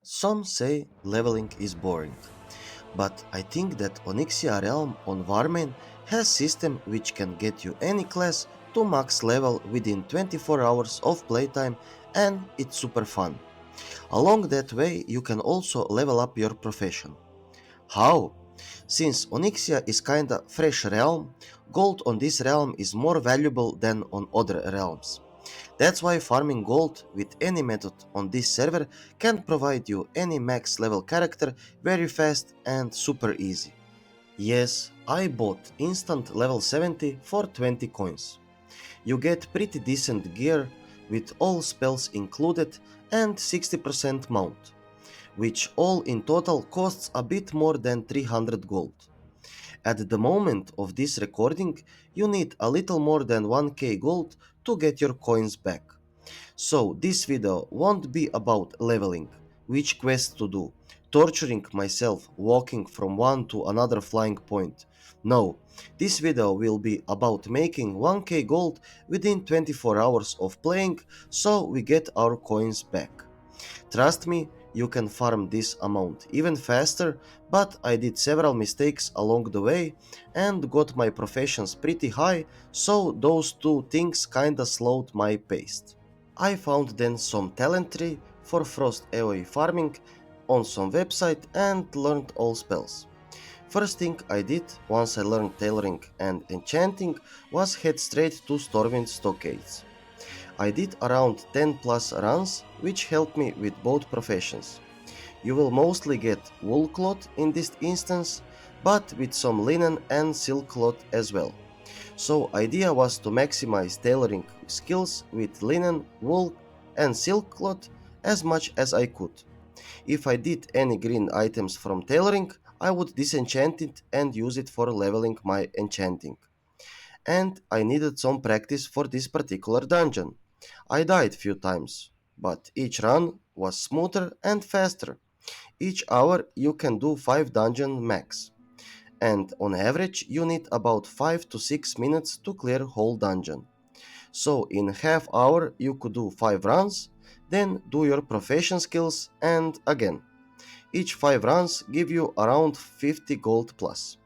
Some say leveling is boring, but I think that Onyxia realm on Warmane has system which can get you any class to max level within 24 hours of playtime, and it's super fun. Along that way you can also level up your profession. How? Since Onyxia is kinda fresh realm, gold on this realm is more valuable than on other realms. That's why farming gold with any method on this server can provide you any max level character very fast and super easy. Yes, I bought instant level 70 for 20 coins. You get pretty decent gear with all spells included and 60% mount, which all in total costs a bit more than 300 gold. At the moment of this recording, you need a little more than 1k gold to get your coins back. So this video won't be about leveling, which quests to do, torturing myself walking from one to another flying point. No, this video will be about making 1k gold within 24 hours of playing so we get our coins back. Trust me, you can farm this amount even faster, but I did several mistakes along the way and got my professions pretty high, so those two things kinda slowed my pace. I found then some talent tree for frost AoE farming on some website and learned all spells. First thing I did once I learned tailoring and enchanting was head straight to Stormwind Stockades. I did around 10 plus runs, which helped me with both professions. You will mostly get wool cloth in this instance, but with some linen and silk cloth as well. So idea was to maximize tailoring skills with linen, wool and silk cloth as much as I could. If I did any green items from tailoring, I would disenchant it and use it for leveling my enchanting. And I needed some practice for this particular dungeon. I died few times, but each run was smoother and faster. Each hour you can do 5 dungeon max, and on average you need about 5 to 6 minutes to clear whole dungeon. So in half hour you could do 5 runs, then do your profession skills and again. Each 5 runs give you around 50 gold plus.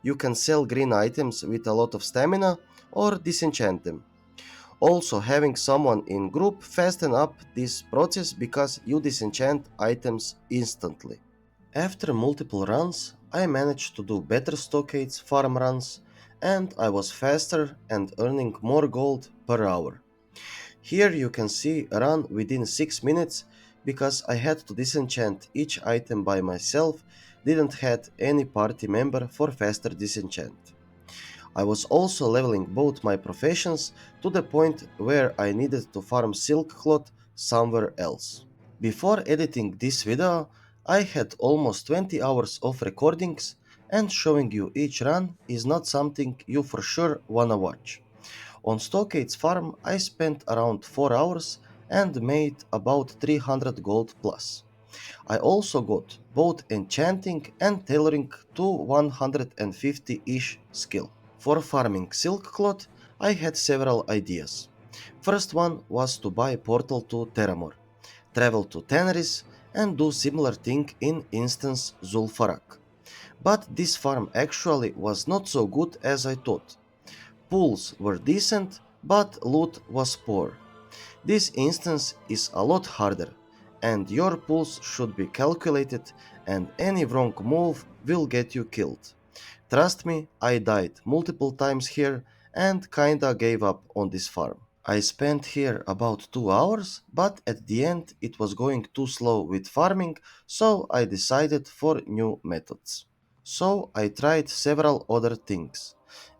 You can sell green items with a lot of stamina or disenchant them. Also, having someone in group fasten up this process because you disenchant items instantly. After multiple runs, I managed to do better stockades farm runs and I was faster and earning more gold per hour. Here you can see a run within 6 minutes because I had to disenchant each item by myself, didn't had any party member for faster disenchant. I was also leveling both my professions to the point where I needed to farm silk cloth somewhere else. Before editing this video, I had almost 20 hours of recordings and showing you each run is not something you for sure wanna watch. On Stockades farm I spent around 4 hours and made about 300 gold plus. I also got both enchanting and tailoring to 150-ish skill. For farming silk cloth, I had several ideas. First one was to buy portal to Terramore, travel to Tanaris and do similar thing in instance Zul'Farrak. But this farm actually was not so good as I thought. Pools were decent, but loot was poor. This instance is a lot harder, and your pulse should be calculated and any wrong move will get you killed. Trust me, I died multiple times here and kinda gave up on this farm. I spent here about 2 hours, but at the end it was going too slow with farming, so I decided for new methods. So I tried several other things.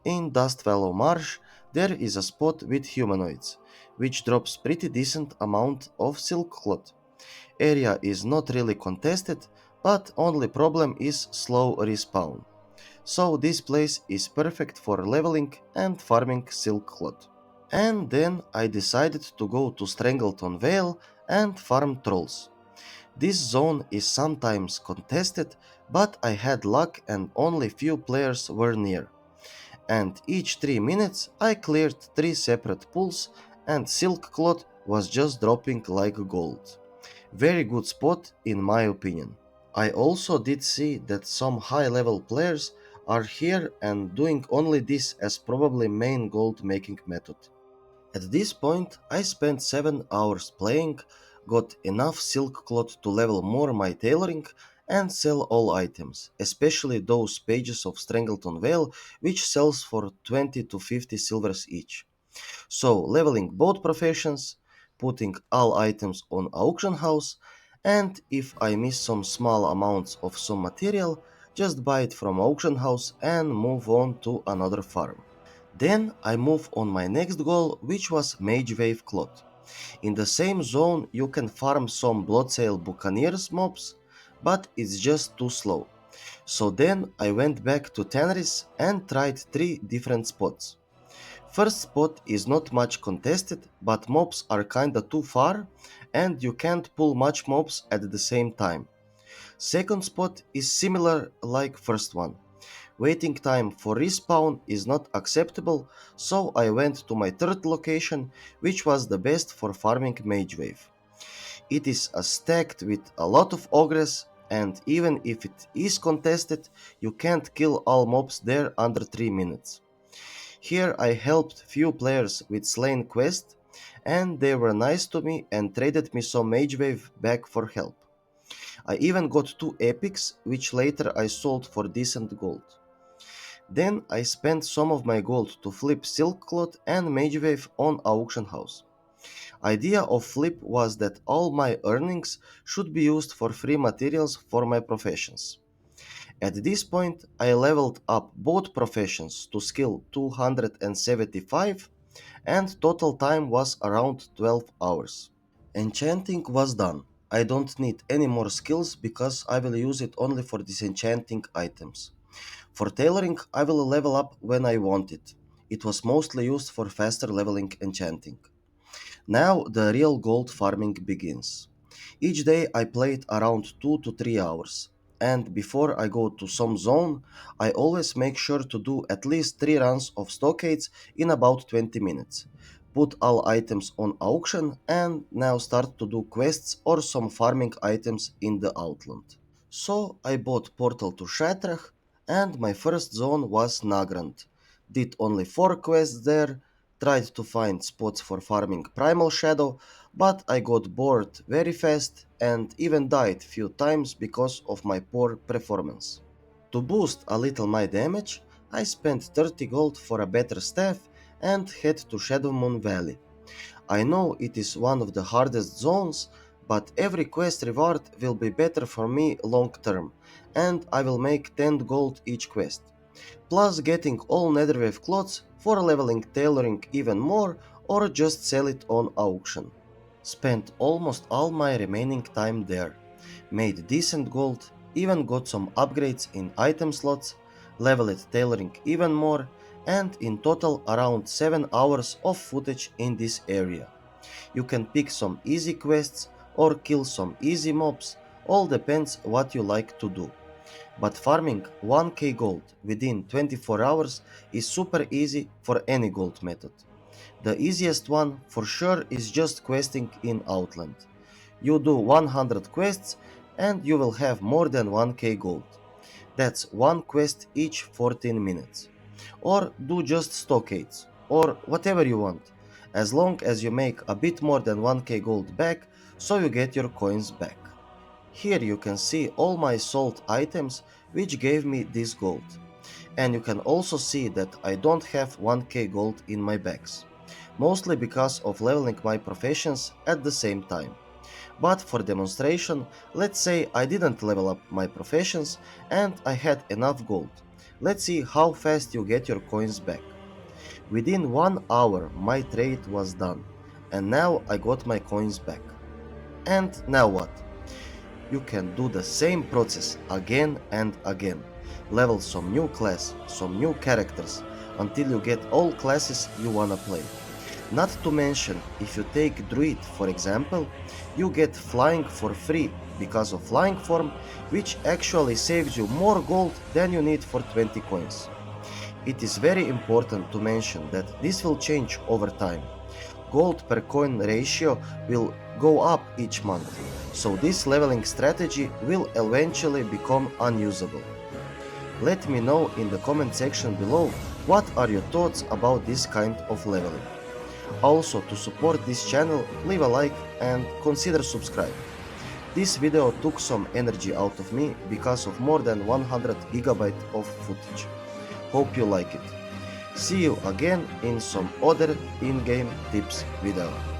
In Dust Valley Marsh, there is a spot with humanoids, which drops pretty decent amount of silk cloth. Area is not really contested, but only problem is slow respawn. So this place is perfect for leveling and farming silk cloth. And then I decided to go to Strangethorn Veil and farm trolls. This zone is sometimes contested, but I had luck and only few players were near. And each 3 minutes I cleared 3 separate pools and silk cloth was just dropping like gold. Very good spot in my opinion. I also did see that some high level players are here and doing only this as probably main gold making method. At this point I spent 7 hours playing, got enough silk cloth to level more my tailoring and sell all items, especially those pages of Strangethorn Veil which sells for 20 to 50 silvers each. So leveling both professions, putting all items on auction house, and if I miss some small amounts of some material, just buy it from auction house and move on to another farm. Then I move on my next goal, which was mageweave cloth. In the same zone you can farm some bloodsail buccaneers mobs, but it's just too slow. So then I went back to Tanaris and tried 3 different spots. First spot is not much contested, but mobs are kinda too far and you can't pull much mobs at the same time. Second spot is similar like first one. Waiting time for respawn is not acceptable, so I went to my third location, which was the best for farming magewave. It is stacked with a lot of ogres, and even if it is contested, you can't kill all mobs there under 3 minutes. Here I helped few players with Slain quest, and they were nice to me and traded me some magewave back for help. I even got 2 epics, which later I sold for decent gold. Then I spent some of my gold to flip silk cloth and magewave on auction house. Idea of flip was that all my earnings should be used for free materials for my professions. At this point I leveled up both professions to skill 275 and total time was around 12 hours. Enchanting was done. I don't need any more skills because I will use it only for disenchanting items. For tailoring, I will level up when I want it. It was mostly used for faster leveling enchanting. Now the real gold farming begins. Each day I played around 2 to 3 hours, and before I go to some zone, I always make sure to do at least 3 runs of Stockades in about 20 minutes. Put all items on auction and now start to do quests or some farming items in the Outland. So I bought Portal to Shatrach and my first zone was Nagrand. Did only 4 quests there, tried to find spots for farming Primal Shadow, but I got bored very fast and even died few times because of my poor performance. To boost a little my damage, I spent 30 gold for a better staff and head to Shadowmoon Valley. I know it is one of the hardest zones, but every quest reward will be better for me long term, and I will make 10 gold each quest. Plus getting all netherwave cloths for leveling tailoring even more or just sell it on auction. Spent almost all my remaining time there. Made decent gold, even got some upgrades in item slots, leveled tailoring even more, and in total around 7 hours of footage in this area. You can pick some easy quests or kill some easy mobs, all depends what you like to do. But farming 1k gold within 24 hours is super easy for any gold method. The easiest one for sure is just questing in Outland. You do 100 quests and you will have more than 1k gold. That's one quest each 14 minutes. Or do just Stockades, or whatever you want, as long as you make a bit more than 1k gold back, so you get your coins back. Here you can see all my sold items which gave me this gold. And you can also see that I don't have 1k gold in my bags, mostly because of leveling my professions at the same time. But for demonstration, let's say I didn't level up my professions and I had enough gold. Let's see how fast you get your coins back. Within 1 hour my trade was done, and now I got my coins back. And now what? You can do the same process again and again. Level some new class, some new characters, until you get all classes you wanna play. Not to mention, if you take Druid for example, you get flying for free because of flying form, which actually saves you more gold than you need for 20 coins. It is very important to mention that this will change over time. gold per coin ratio will go up each month, so this leveling strategy will eventually become unusable. Let me know in the comment section below what are your thoughts about this kind of leveling. Also, to support this channel, leave a like and consider subscribe. This video took some energy out of me because of more than 100 GB of footage. Hope you like it. See you again in some other in-game tips video.